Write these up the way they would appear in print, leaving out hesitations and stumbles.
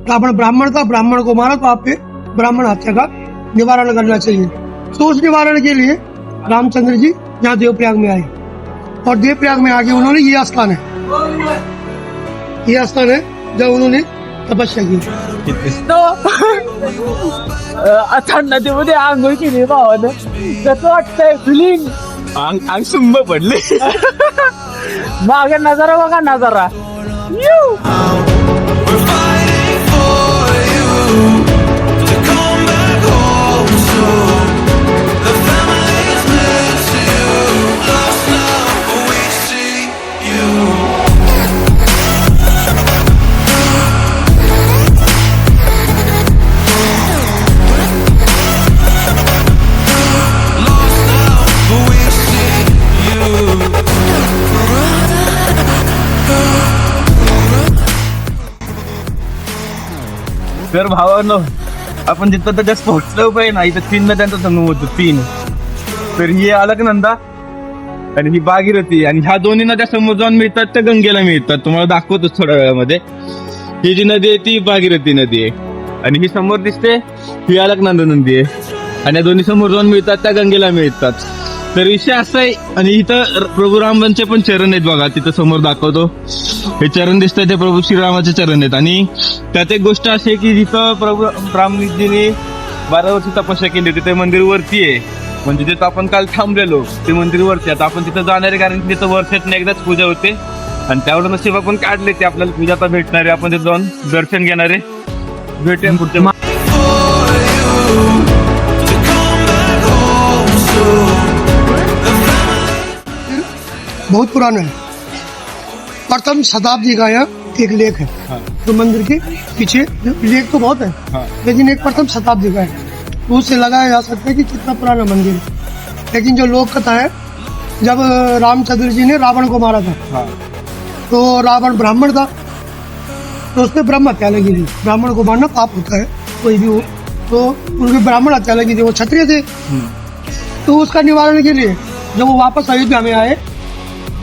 रावण ब्राह्मण था, ब्राह्मण को मारा तो आप पे ब्राह्मण हत्या का निवारण करना चाहिए। तो उस निवारण के लिए रामचंद्र जी यहाँ देवप्रयाग में आए और देवप्रयाग में आके उन्होंने ये स्थान है जब उन्होंने तपस्या की। आता नदीमध्ये आंघोळ केली भावानं, कसं वाटतंय फिलिंग? अंग सुंब पडले. मागे नजारा बघा, नजारा. We're fighting for you to come back home soon. The family's miss you, lost now, but we see you. Lost now, but we see you. तर भावांनो, आपण जिथं त्याच्या पोहोचलो पाहिजे ना, इथं 3 नद्यांचा संगम होतो, 3. तर ही अलकनंदा आणि ही भागीरथी, आणि ह्या दोन्ही नद्या समोर जाऊन मिळतात त्या गंगेला मिळतात. तुम्हाला दाखवतो थोड्या वेळामध्ये. ही जी नदी आहे ती भागीरथी नदी आहे आणि ही समोर दिसते ही अलकनंदा नदी आहे, आणि या दोन्ही समोर जाऊन मिळतात त्या गंगेला मिळतात. तर विषय असा आहे, आणि इथं प्रभू रामांचे पण चरण आहेत बघा, तिथं समोर दाखवतो. हे चरण दिसतंय ते प्रभू श्रीरामाचे चरण आहेत. आणि त्यात एक गोष्ट अशी आहे की जिथं प्रभू रामजीने 12 वर्ष तपस्या केली होती ते मंदिर वरती आहे. म्हणजे जिथं आपण काल थांबलेलो ते मंदिर वरती. आता आपण तिथं जाणार आहे कारण तिथं वर्षातून एकदाच पूजा होते, आणि त्यावर नशीब आपण काढले ते आपल्याला पूजा आता भेटणार आहे. आपण तिथं जाऊन दर्शन घेणार आहे. भेटूया पुढच्या. बहुत पुराना है, प्रथम शताब्दी का यह एक लेख है। तो मंदिर के पीछे लेख तो बहुत है, लेकिन एक प्रथम शताब्दी का है, तो उससे लगाया जा सकता है कि कितना पुराना मंदिर है। लेकिन जो लोक कथा है, जब रामचंद्र जी ने रावण को मारा था, तो रावण ब्राह्मण था, तो उसने ब्रह्म हत्या लगी थी। ब्राह्मण को मारना पाप होता है, कोई भी हो, तो उनकी ब्राह्मण हत्या लगी थी। वो क्षत्रिय थे, तो उसका निवारण के लिए जब वो वापस अयोध्या में आए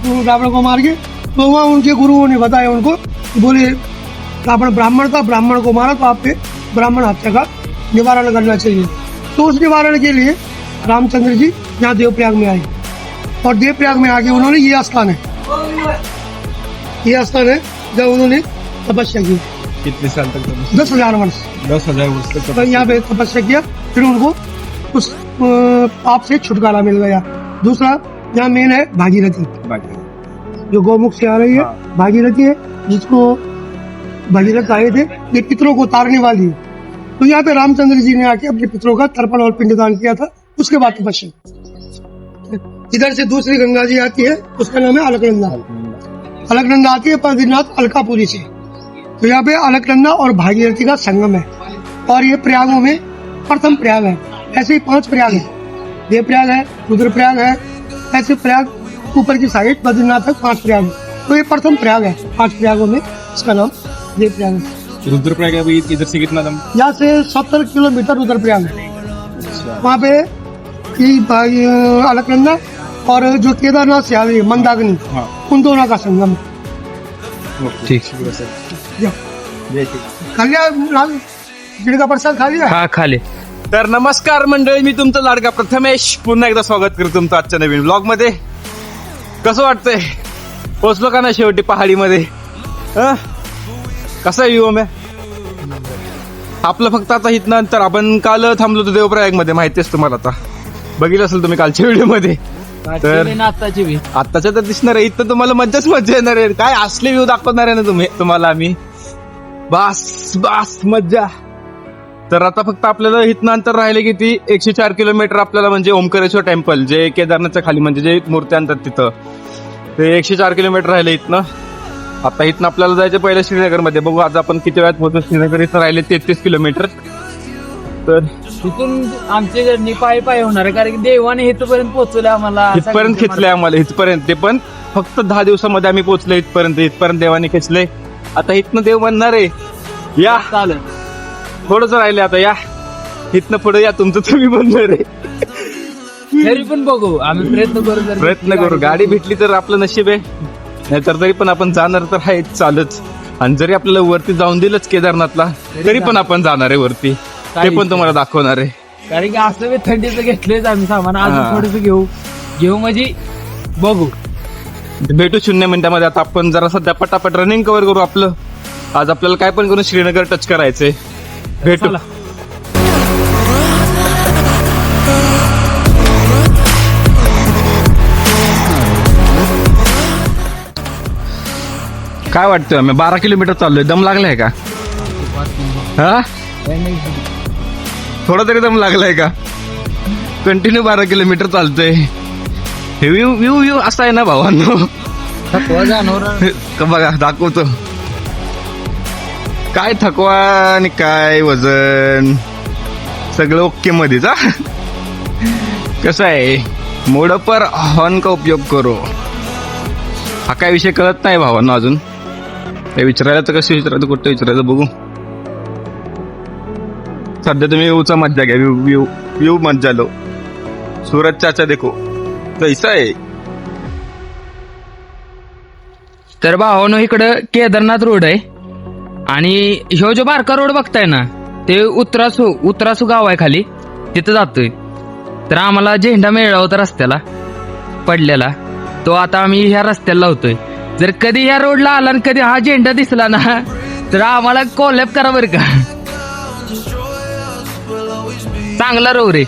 तो रावण को मार के, तो वहाँ उनके गुरुओं ने बताया उनको, बोले रावण ब्राह्मण था, ब्राह्मण को मारा तो आप पे ब्राह्मण हत्या का निवारण करना चाहिए। तो उस निवारण के लिए रामचंद्र जी यहाँ देवप्रयाग में आए और देवप्रयाग में आके उन्होंने ये स्थान है जब उन्होंने तपस्या की। कितने साल तक? 10,000 वर्ष। 10,000 वर्ष तक तो यहाँ पे तपस्या किया, फिर उनको उस पाप से छुटकारा मिल गया। दूसरा यहाँ मेन है भागीरथी, जो गौमुख से आ रही है, भागीरथी है, जिसको भगीरथ आए थे, ये पितरों को उतारने वाली है। तो यहाँ पे रामचंद्र जी ने आके अपने पितरों का तर्पण और पिंडदान किया था, उसके बाद तपस्या। इधर से दूसरी गंगा जी आती है, उसका नाम है अलकनंदा। अलकनंदा आती है बद्रीनाथ अलकापुरी से। तो यहाँ पे अलकनंदा और भागीरथी का संगम है, और ये प्रयागों में प्रथम प्रयाग है। ऐसे ही 5 प्रयाग है, देवप्रयाग है, रुद्रप्रयाग है, ऐसे प्रयाग ऊपर की साइड बद्रीनाथ तक 5 प्रयाग है। तो ये प्रथम प्रयाग है 5 प्रयागों में, इसका नाम देवप्रयाग है। रुद्रप्रयाग अभी इधर से कितना दम? यहाँ से 70 किलोमीटर रुद्रप्रयाग है। वहाँ पे अलकनंदा और जो केदारनाथ से आ रही है मंदाकिनी, उन दोनों का संगम है। ठीक खा लिया जिड का प्रसाद खा लिया? हा, खाले. तर नमस्कार मंडळी, मी तुमचा लाडका प्रथमेश पुन्हा एकदा स्वागत करतो तुमचं आजच्या नवीन ब्लॉग मध्ये. कसं वाटतंय? पोचलो का ना शेवटी पहाडीमध्ये? कसा व्ह्यू आहे? आपलं फक्त आता इथं नंतर आपण काल थांबलो होतो देवप्रयाग मध्ये, माहितीच तुम्हाला, आता बघितलं असेल तुम्ही कालच्या व्हिडिओ मध्ये. तर आत्ताच्या तर दिसणार आहे, इथं तुम्हाला मज्जाच मज्जा येणार आहे. काय असले व्ह्यू दाखवणार आहे ना तुम्हाला आम्ही, बस मज्जा. तर आता फक्त आपल्याला इथनं अंतर राहिले किती? 104 किलोमीटर आपल्याला, म्हणजे ओमकारेश्वर टेम्पल जे केदारनाथच्या खाली, म्हणजे जे मूर्ती आणतात तिथं, ते 104 किलोमीटर राहिले इथनं. आता इथनं आपल्याला जायचं पहिलं श्रीनगरमध्ये. बघू आज आपण किती वेळात पोहोचतो श्रीनगर. इथं राहिले 33 किलोमीटर. तर तिथून आमची जर्नी पायी होणार आहे, कारण की देवाने इथपर्यंत पोहोचवलं आम्हाला, इथपर्यंत खेचलंय आम्हाला, इथपर्यंत. ते पण फक्त 10 दिवसामध्ये आम्ही पोहोचलो इथपर्यंत देवाने खेचलंय. आता इथनं देव म्हणणार आहे या, चालेल. थोडंच राहिले आता, या इथनं पुढे या, तुमचं तुम्ही बनणार आहे. तरी पण बघू, आम्ही प्रयत्न करू. गाडी भेटली तर आपलं नशीब आहे, नाहीतर तरी पण आपण जाणार तर आहे चालत. आणि जरी आपल्याला वरती जाऊन दिलंच केदारनाथला तरी पण आपण जाणार आहे वरती, ते पण तुम्हाला दाखवणार आहे. कारण की असं मी थंडीचं घेतलेच आम्ही सामान, हा. अजून थोडस घेऊ म्हणजे बघू. भेटू 0 मिनिटामध्ये. आता आपण जरा सध्या पटापट रनिंग कव्हर करू आपलं. आज आपल्याला काय पण करून श्रीनगर टच करायचंय. भेटू. चला. काय वाटतं, आम्ही 12 किलोमीटर चाललोय. दम लागलाय का? हा, थोडा तरी दम लागलाय का? कंटिन्यू 12 किलोमीटर चालतोय. हे व्ह्यू असा आहे ना भावांनो. बघा दाखवतो. काय थकवा आणि काय वजन सगळं ओके मध्येच. हा, कसं आहे, मोड पर हॉर्न का उपयोग करो. हा काय विषय कळत नाही भावांनो अजून. हे विचारायला तर कसं विचारायचं, कुठं विचारायचं बघू. सध्या तुम्ही व्ह्यूचा मज्जा घ्या. व्ह्यू मज्जा लो. सूरज चाचा देखो कैसा आहे. तर भावानो इकडं केदारनाथ रोड आहे आणि ह्यो जो बारका रोड बघताय ना ते उतरासू गाव आहे खाली, तिथं जातोय. तर आम्हाला झेंडा मिळाला होता रस्त्याला पडलेला, तो आता आम्ही ह्या रस्त्याला लावतोय. जर कधी ह्या रोडला आला आणि कधी हा झेंडा दिसला ना तर आम्हाला कॉलॅप करा बरं का. चांगला रोड रे.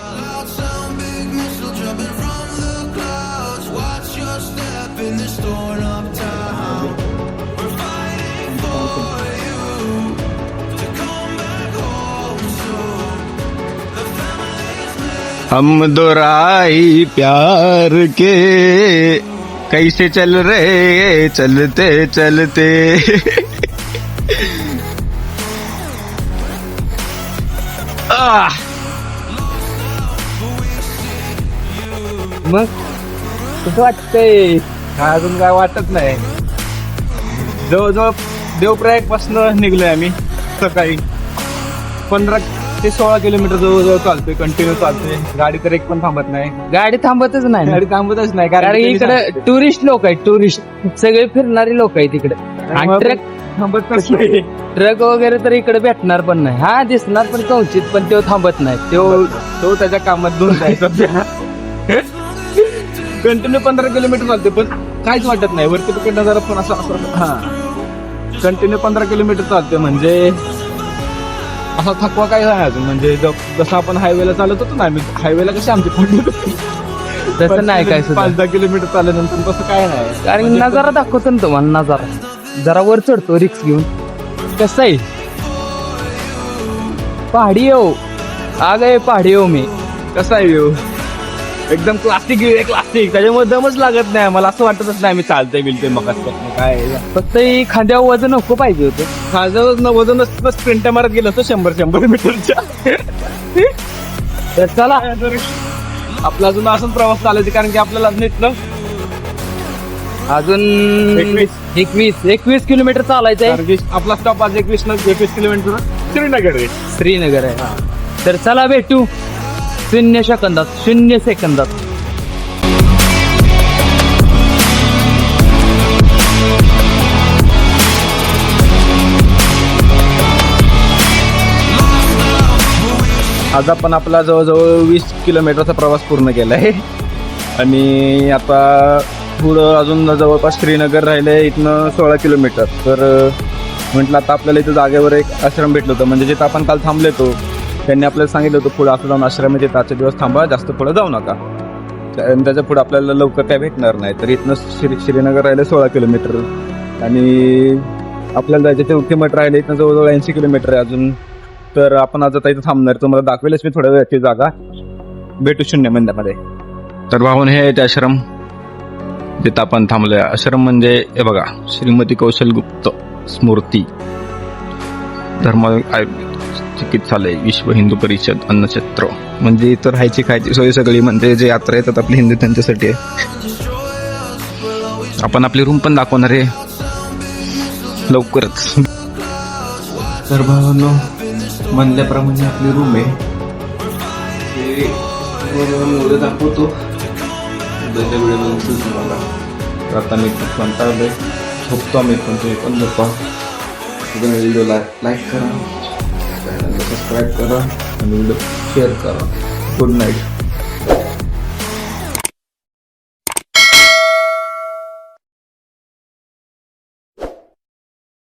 हम दोराई प्यार के कैसे चल रहे चलते चलते. मग कसं वाटतंय? अजून काय वाटत नाही. जवळजवळ देवप्रयाग पासून निघलोय आम्ही सकाळी. 15 ते 16 किलोमीटर जवळजवळ चालतोय, कंटिन्यू चालतोय. गाडी तर एक पण थांबत नाही. गाडी थांबतच नाही ना. गाडी थांबतच नाही कारण इकडे टुरिस्ट लोक आहेत, टुरिस्ट सगळे फिरणारे लोक आहेत इकडे. आणि थांबत नाही. ट्रक वगैरे तर इकडे भेटणार पण नाही. हा दिसणार पण कवचित, पण तो थांबत नाही. तो त्याच्या कामात दोन जायचा. कंटिन्यू 15 किलोमीटर चालते पण काहीच वाटत नाही. वरती तिकडनं जरा पण असं हा कंटिन्यू 15 किलोमीटर चालते म्हणजे असा थकवा काय नाही अजून. म्हणजे जसं आपण हायवेला चालत होतो ना, आम्ही हायवेला कशी आमची तसं नाही काय सुद्धा. 5-10 किलोमीटर चालल्यानंतर तसं काय नाही. कारण नजारा दाखवतो ना तुम्हाला. नजारा जरा वर चढतो रिक्स घेऊन. कसं आहे, पहाडी येऊ आ गए पहाडी येऊ मी. कसा आहे व्ह्यू एकदम क्लासिक व्ह्यू आहे, क्लासिक. त्याच्यामुळे दमच लागत नाही. मला असं वाटतच नाही आम्ही चालतोय बिलतोय. मग काय फक्त ही खांद्यावर वजन नको पाहिजे होतं. माझं वजन स्प्रिंट मारत गेलं असतं 100 मीटरच्या. तर चला आपला अजून असंच प्रवास चालायचा कारण की आपल्याला नीटलं अजून 21 किलोमीटर चालायचंय. कारण की आपला स्टॉप आज 21 किलोमीटर श्रीनगर आहे. श्रीनगर आहे. तर चला भेटू 0 सेकंदात. आज आपण आपला जवळजवळ 20 किलोमीटरचा प्रवास पूर्ण केला आहे आणि आता पुढं अजून जवळपास श्रीनगर राहिलंय. इथनं 16 किलोमीटर. तर म्हटलं आता आपल्याला इथं जागेवर एक आश्रम भेटलं होतं, म्हणजे जिथं आपण काल थांबले तो त्यांनी आपल्याला सांगितलं होतं पुढं असं जाऊन आश्रम आहे, तिथं आजचे दिवस थांबा, जास्त पुढं जाऊ नका. आणि त्याच्या पुढे आपल्याला लवकर काय भेटणार नाही. तर इथनं श्रीनगर राहिलं 16 किलोमीटर आणि आपल्याला जायचं ते उल्टीमठ राहिले इथनं जवळजवळ 80 किलोमीटर आहे अजून. तर आपण आज आता इथं थांबणार. तुम्हाला दाखवेलच मी थोड्या वेळाची जागा. भेटू 0 मिनिटामध्ये. तर भाऊन हे आहे आश्रम जिथं आपण थांबलोय. आश्रम म्हणजे हे बघा, श्रीमती कौशल गुप्त स्मृती धर्म चिकित्सालय, विश्व हिंदू परिषद, अन्नक्षेत्र. म्हणजे इथं राहायची खायची सोय सगळी, म्हणजे जे यात्रा येतात आपले हिंदू त्यांच्यासाठी आहे. आपण आपली रूम पण दाखवणार आहे लवकरच. तर भावांनो म्हणल्याप्रमाणे आपली रूम आहे. ते दाखवतो तुम्हाला. आता मी कंटाळलोय, झोपतो आम्ही पण, तुम्ही पण झोपा. तुम्ही व्हिडिओला लाईक करा, चॅनलला सबस्क्राईब करा आणि व्हिडिओ शेअर करा. Good night.